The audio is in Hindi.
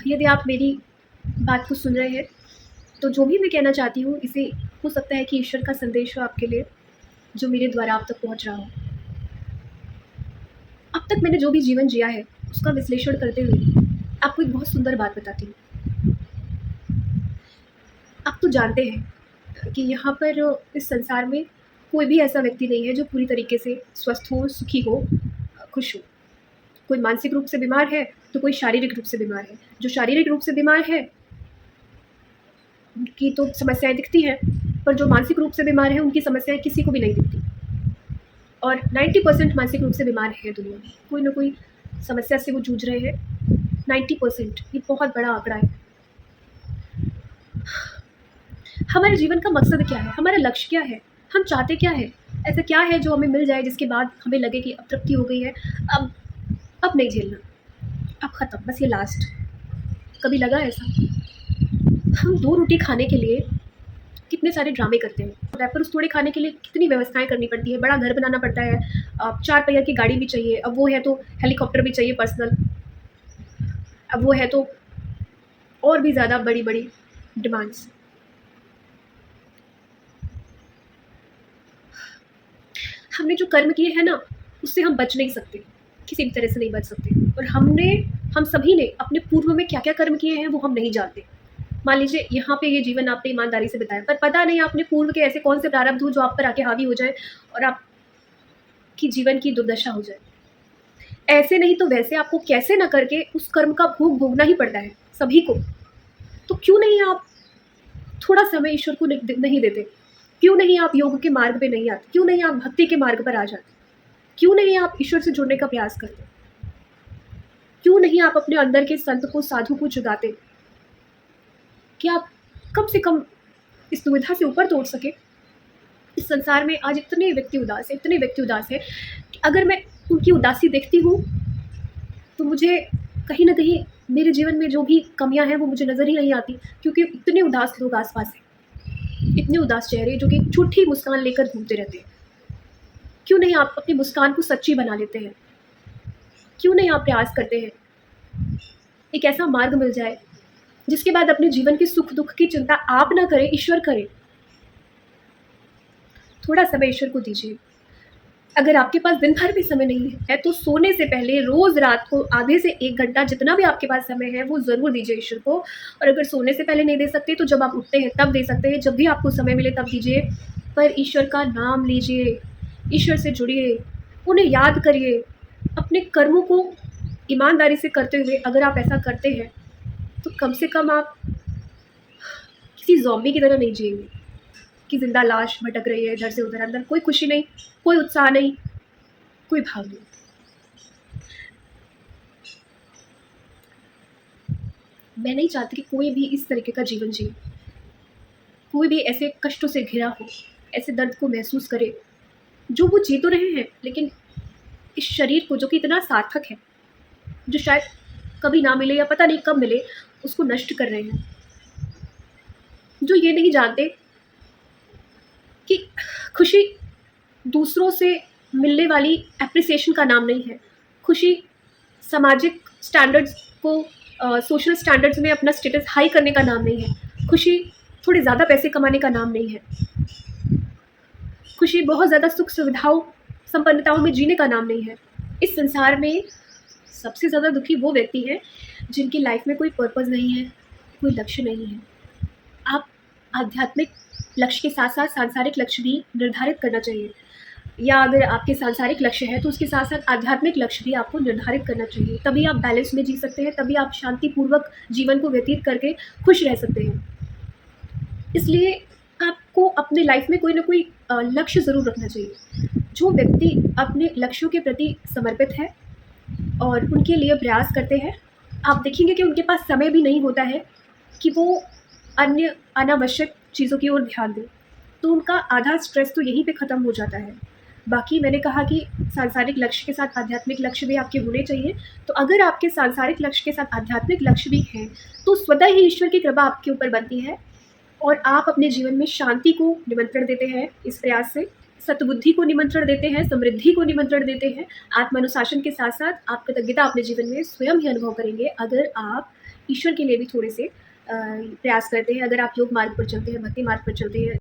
यदि आप मेरी बात को सुन रहे हैं, तो जो भी मैं कहना चाहती हूँ, इसे हो सकता है कि ईश्वर का संदेश हो आपके लिए, जो मेरे द्वारा आप तक पहुँच रहा हो। अब तक मैंने जो भी जीवन जिया है, उसका विश्लेषण करते हुए आपको एक बहुत सुंदर बात बताती हूँ। आप तो जानते हैं कि यहाँ पर इस संसार में कोई भी ऐसा व्यक्ति नहीं है जो पूरी तरीके से स्वस्थ हो, सुखी हो, खुश हो। कोई मानसिक रूप से बीमार है, तो कोई शारीरिक रूप से बीमार है। जो शारीरिक रूप से बीमार है, उनकी तो समस्याएँ दिखती हैं, पर जो मानसिक रूप से बीमार है, उनकी समस्याएँ किसी को भी नहीं दिखती। और 90% मानसिक रूप से बीमार है दुनिया में। कोई ना कोई समस्या से वो जूझ रहे हैं। 90% ये बहुत बड़ा आंकड़ा है। हमारे जीवन का मकसद क्या है? हमारा लक्ष्य क्या है? हम चाहते क्या है? ऐसा क्या है जो हमें मिल जाए जिसके बाद हमें लगे कि अब तृप्ति हो गई है, अब नहीं झेलना, अब ख़त्म, बस ये लास्ट। कभी लगा ऐसा? हम 2 रोटी खाने के लिए कितने सारे ड्रामे करते हैं। रैपर उस थोड़े खाने के लिए कितनी व्यवस्थाएँ करनी पड़ती है, बड़ा घर बनाना पड़ता है, 4 पहिया की गाड़ी भी चाहिए, अब वो है तो हेलीकॉप्टर भी चाहिए पर्सनल, अब वो है तो और भी ज़्यादा बड़ी-बड़ी डिमांड्स। हमने जो कर्म किए हैं ना, उससे हम बच नहीं सकते, किसी भी तरह से नहीं बच सकते। और हम सभी ने अपने पूर्व में क्या-क्या कर्म किए हैं, वो हम नहीं जानते। मान लीजिए यहाँ पे ये जीवन आपने ईमानदारी से बिताया, पर पता नहीं आपने पूर्व के ऐसे कौन से प्रारब्ध हो जो आप पर आके हावी हो जाए और आपकी जीवन की दुर्दशा हो जाए। ऐसे नहीं तो वैसे आपको कैसे न करके उस कर्म का भोग भोगना ही पड़ता है, सभी को। तो क्यों नहीं आप थोड़ा समय ईश्वर को नहीं देते? क्यों नहीं आप योग के मार्ग पे नहीं आते? क्यों नहीं आप भक्ति के मार्ग पर आ जाते? क्यों नहीं आप ईश्वर से जुड़ने का प्रयास करते? क्यों नहीं आप अपने अंदर के संत को, साधु को जगाते कि आप कम से कम इस दुविधा से ऊपर तो उठ सके? इस संसार में आज इतने व्यक्ति उदास हैं, इतने व्यक्ति उदास हैं कि अगर मैं उनकी उदासी देखती हूँ, तो मुझे कहीं न कहीं मेरे जीवन में जो भी कमियाँ हैं, वो मुझे नज़र ही नहीं आती, क्योंकि इतने उदास लोग आस-पास हैं। इतने उदास चेहरे जो कि एक झूठी मुस्कान लेकर घूमते रहते हैं। क्यों नहीं आप अपनी मुस्कान को सच्ची बना लेते हैं? क्यों नहीं आप प्रयास करते हैं? एक ऐसा मार्ग मिल जाए, जिसके बाद अपने जीवन के सुख-दुःख की चिंता आप ना करें, ईश्वर करे। थोड़ा समय ईश्वर को दीजिए। अगर आपके पास दिन भर भी समय नहीं है, तो सोने से पहले रोज़ रात को आधे से 1 घंटा जितना भी आपके पास समय है, वो ज़रूर दीजिए ईश्वर को। और अगर सोने से पहले नहीं दे सकते, तो जब आप उठते हैं तब दे सकते हैं, जब भी आपको समय मिले तब दीजिए। पर ईश्वर का नाम लीजिए, ईश्वर से जुड़िए, उन्हें याद करिए। अपने कर्मों को ईमानदारी से करते हुए अगर आप ऐसा करते हैं, तो कम से कम आप किसी ज़ॉम्बी की तरह नहीं जिएँगे कि ज़िंदा लाश भटक रही है इधर से उधर, अंदर कोई खुशी नहीं, कोई उत्साह नहीं, कोई भाव नहीं। मैं नहीं चाहती कि कोई भी इस तरीके का जीवन जिए, कोई भी ऐसे कष्टों से घिरा हो, ऐसे दर्द को महसूस करे, जो वो जी तो रहे हैं, लेकिन इस शरीर को जो कि इतना सार्थक है, जो शायद कभी ना मिले या पता नहीं कब मिले, उसको नष्ट कर रहे हैं। जो ये नहीं जानते कि खुशी दूसरों से मिलने वाली एप्रिसिएशन का नाम नहीं है। खुशी सामाजिक स्टैंडर्ड्स को सोशल स्टैंडर्ड्स में अपना स्टेटस हाई करने का नाम नहीं है। खुशी थोड़े ज़्यादा पैसे कमाने का नाम नहीं है। खुशी बहुत ज़्यादा सुख सुविधाओं, संपन्नताओं में जीने का नाम नहीं है। इस संसार में सबसे ज़्यादा दुखी वो व्यक्ति हैं जिनकी लाइफ में कोई पर्पज़ नहीं है, कोई लक्ष्य नहीं है। आप आध्यात्मिक लक्ष्य के साथ-साथ सांसारिक लक्ष्य भी निर्धारित करना चाहिए, या अगर आपके सांसारिक लक्ष्य है तो उसके साथ-साथ आध्यात्मिक लक्ष्य भी आपको निर्धारित करना चाहिए। तभी आप बैलेंस में जी सकते हैं, तभी आप शांतिपूर्वक जीवन को व्यतीत करके खुश रह सकते हैं। इसलिए आपको अपने लाइफ में कोई ना कोई लक्ष्य ज़रूर रखना चाहिए। जो व्यक्ति अपने लक्ष्यों के प्रति समर्पित है और उनके लिए प्रयास करते हैं, आप देखेंगे कि उनके पास समय भी नहीं होता है कि वो अन्य अनावश्यक चीज़ों की ओर ध्यान दें। तो उनका आधा स्ट्रेस तो यहीं पे ख़त्म हो जाता है। बाकी मैंने कहा कि सांसारिक लक्ष्य के साथ आध्यात्मिक लक्ष्य भी आपके होने चाहिए। तो अगर आपके सांसारिक लक्ष्य के साथ आध्यात्मिक लक्ष्य भी हैं, तो स्वतः ही ईश्वर की कृपा आपके ऊपर बनती है और आप अपने जीवन में शांति को निमंत्रण देते हैं इस प्रयास से, सद्बुद्धि को निमंत्रण देते हैं, समृद्धि को निमंत्रण देते हैं। आत्मानुशासन के साथ-साथ आप कृतज्ञता अपने जीवन में स्वयं ही अनुभव करेंगे, अगर आप ईश्वर के लिए भी थोड़े से प्रयास करते हैं। अगर आप योग मार्ग पर चलते हैं, भक्ति मार्ग पर चलते हैं